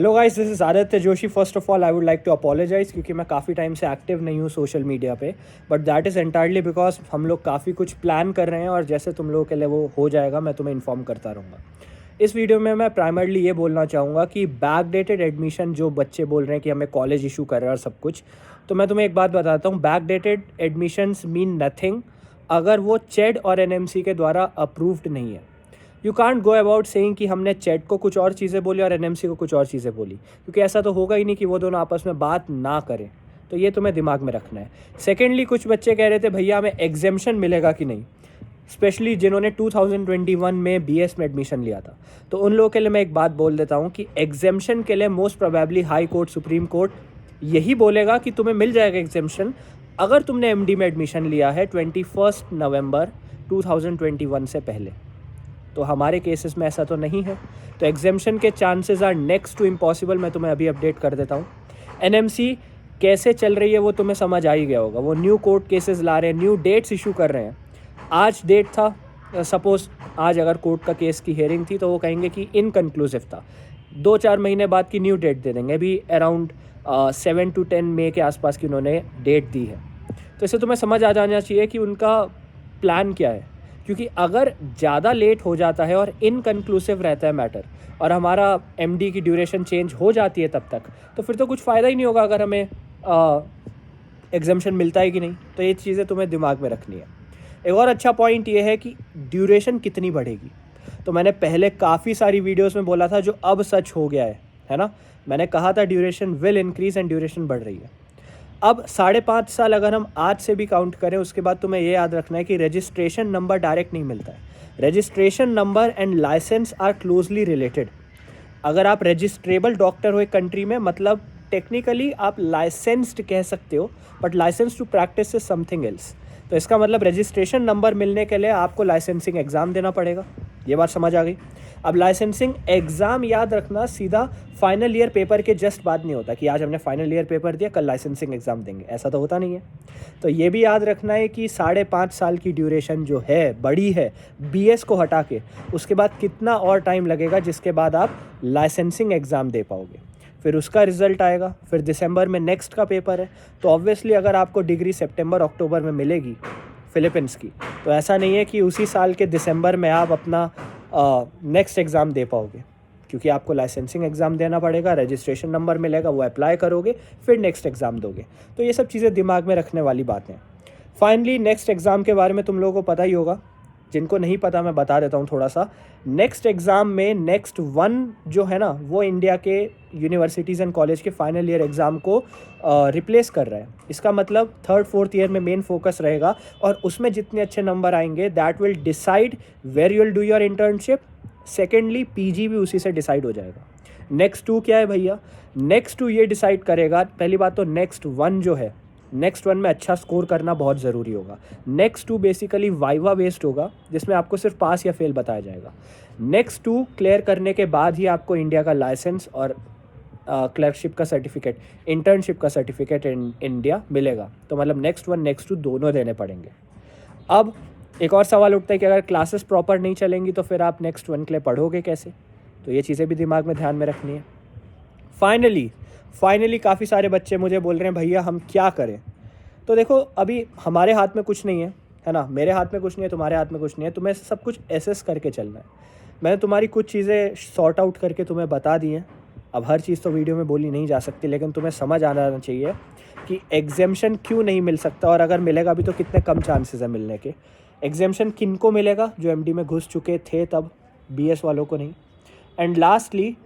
Hello guys, this is Aditya Joshi. First of all I would like to apologise क्योंकि मैं काफ़ी time से active नहीं हूँ सोशल मीडिया पे, but that is entirely because हम लोग काफ़ी कुछ प्लान कर रहे हैं और जैसे तुम लोगों के लिए वो हो जाएगा मैं तुम्हें इन्फॉर्म करता रहूँगा। इस वीडियो में मैं प्राइमरली ये बोलना चाहूँगा कि बैकडेटेड एडमिशन जो बच्चे बोल रहे हैं कि हमें कॉलेज इशू कर रहे हैं और सब कुछ, तो मैं तुम्हें एक बात बताता हूँ, बैकडेटेड एडमिशन्स मीन नथिंग अगर वो चेड और एनएमसी के द्वारा अप्रूव्ड नहीं है। You can't go about saying कि हमने चैट को कुछ और चीज़ें बोली और एनएमसी को कुछ और चीज़ें बोली, क्योंकि ऐसा तो होगा ही नहीं कि वो दोनों आपस में बात ना करें। तो ये तुम्हें दिमाग में रखना है। सेकेंडली, कुछ बच्चे कह रहे थे भैया हमें एग्जेम्पशन मिलेगा कि नहीं, स्पेशली जिन्होंने 2021 में बीएस में एडमिशन लिया था। तो उन लोगों के लिए मैं एक बात बोल देता हूँ कि एग्जेम्पशन के लिए most probably high court, supreme court यही बोलेगा कि तुम्हें मिल जाएगा एग्जेम्पशन अगर तुमने एमडी में एडमिशन लिया है 21 नवंबर 2021 से पहले। तो हमारे केसेस में ऐसा तो नहीं है, तो एग्जेम्पशन के chances are next to impossible. मैं तुम्हें अभी अपडेट कर देता हूँ। एनएमसी कैसे चल रही है वो तुम्हें समझ आ ही गया होगा। वो न्यू कोर्ट केसेस ला रहे हैं, न्यू डेट्स इशू कर रहे हैं। आज डेट था, सपोज आज अगर कोर्ट का केस की हियरिंग थी तो वो कहेंगे कि इनकन्क्लूसिव था, 2-4 महीने बाद की न्यू डेट दे देंगे। अभी अराउंड 7 to 10 मई के आसपास की उन्होंने डेट दी है। तो इससे तुम्हें समझ आ जाना चाहिए कि उनका प्लान क्या है, क्योंकि अगर ज़्यादा लेट हो जाता है और इनकन्क्लूसिव रहता है मैटर और हमारा एमडी की ड्यूरेशन चेंज हो जाती है तब तक, तो फिर तो कुछ फ़ायदा ही नहीं होगा अगर हमें एग्जाम्शन मिलता है कि नहीं। तो ये चीज़ें तुम्हें दिमाग में रखनी है। एक और अच्छा पॉइंट ये है कि ड्यूरेशन कितनी बढ़ेगी। तो मैंने पहले काफ़ी सारी वीडियोस में बोला था जो अब सच हो गया है ना। मैंने कहा था duration will increase and duration बढ़ रही है। अब 5.5 साल अगर हम आज से भी काउंट करें, उसके बाद तुम्हें ये याद रखना है कि रजिस्ट्रेशन नंबर डायरेक्ट नहीं मिलता है। Registration number and licence are closely related. अगर आप रजिस्ट्रेबल डॉक्टर हो एक कंट्री में, मतलब टेक्निकली आप लाइसेंस्ड कह सकते हो, but licence to practise is something else. तो इसका मतलब रजिस्ट्रेशन नंबर मिलने के लिए आपको लाइसेंसिंग एग्ज़ाम देना पड़ेगा। ये बात समझ आ गई। अब लाइसेंसिंग एग्ज़ाम याद रखना सीधा फाइनल ईयर पेपर के जस्ट बाद नहीं होता कि आज हमने फाइनल ईयर पेपर दिया कल लाइसेंसिंग एग्ज़ाम देंगे, ऐसा तो होता नहीं है। तो ये भी याद रखना है कि 5.5 साल की ड्यूरेशन जो है बड़ी है, बीएस को हटा के उसके बाद कितना और टाइम लगेगा जिसके बाद आप लाइसेंसिंग एग्ज़ाम दे पाओगे। फिर उसका रिज़ल्ट आएगा, फिर दिसंबर में नेक्स्ट का पेपर है। तो ऑब्वियसली अगर आपको डिग्री सितंबर अक्टूबर में मिलेगी फ़िलीपींस की, तो ऐसा नहीं है कि उसी साल के दिसंबर में आप अपना नेक्स्ट एग्ज़ाम दे पाओगे, क्योंकि आपको लाइसेंसिंग एग्ज़ाम देना पड़ेगा, रजिस्ट्रेशन नंबर मिलेगा, वो अप्लाई करोगे, फिर नेक्स्ट एग्ज़ाम दोगे। तो ये सब चीज़ें दिमाग में रखने वाली बातें हैं। फाइनली नेक्स्ट एग्ज़ाम के बारे में तुम लोगों को पता ही होगा, जिनको नहीं पता मैं बता देता हूँ थोड़ा सा। नेक्स्ट एग्ज़ाम में नेक्स्ट वन जो है ना, वो इंडिया के यूनिवर्सिटीज़ एंड कॉलेज के फाइनल ईयर एग्ज़ाम को रिप्लेस कर रहा है। इसका मतलब 3rd-4th ईयर में मेन फोकस रहेगा और उसमें जितने अच्छे नंबर आएंगे that will decide where you will do your internship. Secondly PG भी उसी से डिसाइड हो जाएगा। नेक्स्ट 2 क्या है भैया? नेक्स्ट 2 ये डिसाइड करेगा, पहली बात तो नेक्स्ट 1 जो है, नेक्स्ट 1 में अच्छा स्कोर करना बहुत ज़रूरी होगा। नेक्स्ट 2 बेसिकली वाइवा बेस्ड होगा, जिसमें आपको सिर्फ पास या फेल बताया जाएगा। नेक्स्ट 2 क्लियर करने के बाद ही आपको इंडिया का लाइसेंस और क्लर्कशिप का सर्टिफिकेट, इंटर्नशिप का सर्टिफिकेट इन इंडिया मिलेगा। तो मतलब नेक्स्ट 1 नेक्स्ट 2 दोनों देने पड़ेंगे। अब एक और सवाल उठता है कि अगर क्लासेस प्रॉपर नहीं चलेंगी तो फिर आप नेक्स्ट 1 के लिए पढ़ोगे कैसे? तो ये चीज़ें भी दिमाग में ध्यान में रखनी है। फाइनली काफ़ी सारे बच्चे मुझे बोल रहे हैं भैया हम क्या करें? तो देखो, अभी हमारे हाथ में कुछ नहीं है ना, मेरे हाथ में कुछ नहीं है, तुम्हारे हाथ में कुछ नहीं है। तुम्हें सब कुछ एसेस करके चलना है। मैंने तुम्हारी कुछ चीज़ें सॉर्ट आउट करके तुम्हें बता दी हैं। अब हर चीज़ तो वीडियो में बोली नहीं जा सकती, लेकिन तुम्हें समझ आना चाहिए कि एग्जेम्पशन क्यों नहीं मिल सकता, और अगर मिलेगा भी तो कितने कम चांसेस है मिलने के। एग्जेम्पशन किन को मिलेगा? जो एमडी में घुस चुके थे तब, बीएस वालों को नहीं। एंड लास्टली,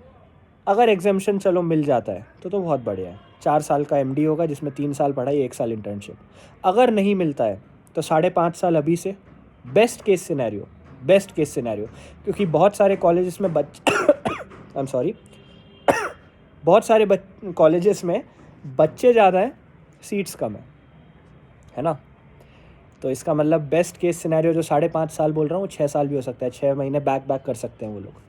अगर एग्जेम्पशन चलो मिल जाता है तो बहुत बढ़िया है। 4 साल का एमडी होगा जिसमें 3 साल पढ़ाई, 1 साल इंटर्नशिप। अगर नहीं मिलता है तो 5.5 साल अभी से, बेस्ट केस सिनेरियो, क्योंकि बहुत सारे कॉलेजेस में आई एम सॉरी बहुत सारे कॉलेजेस में बच्चे ज़्यादा हैं, सीट्स कम है ना। तो इसका मतलब बेस्ट केस सिनेरियो जो 5.5 साल बोल रहा हूँ, 6 साल भी हो सकता है, 6 महीने बैक कर सकते हैं वो लोग।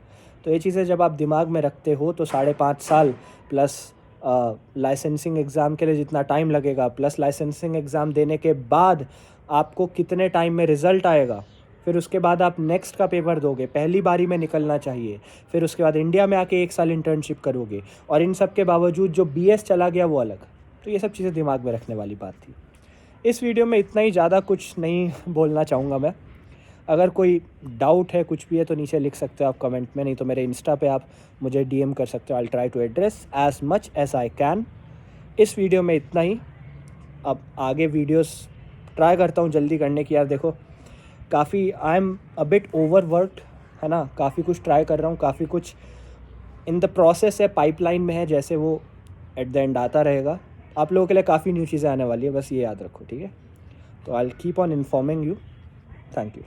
तो ये चीज़ें जब आप दिमाग में रखते हो तो 5.5 साल प्लस लाइसेंसिंग एग्ज़ाम के लिए जितना टाइम लगेगा, प्लस लाइसेंसिंग एग्ज़ाम देने के बाद आपको कितने टाइम में रिज़ल्ट आएगा, फिर उसके बाद आप नेक्स्ट का पेपर दोगे, पहली बारी में निकलना चाहिए, फिर उसके बाद इंडिया में आके 1 साल इंटर्नशिप करोगे, और इन सब के बावजूद जो BS चला गया वो अलग। तो ये सब चीज़ें दिमाग में रखने वाली बात थी। इस वीडियो में इतना ही, ज़्यादा कुछ नहीं बोलना चाहूँगा मैं। अगर कोई डाउट है, कुछ भी है, तो नीचे लिख सकते हो आप कमेंट में, नहीं तो मेरे इंस्टा पे आप मुझे DM कर सकते हो। I try to address as much as I can. इस वीडियो में इतना ही। अब आगे वीडियोस ट्राई करता हूँ जल्दी करने की। यार देखो, काफ़ी I am a bit overworked, है ना, काफ़ी कुछ ट्राई कर रहा हूँ, काफ़ी कुछ इन द प्रोसेस है, पाइपलाइन में है, जैसे वो एट द एंड आता रहेगा। आप लोगों के लिए काफ़ी न्यू चीज़ें आने वाली है, बस ये याद रखो, ठीक है। तो I will keep on informing you. Thank you.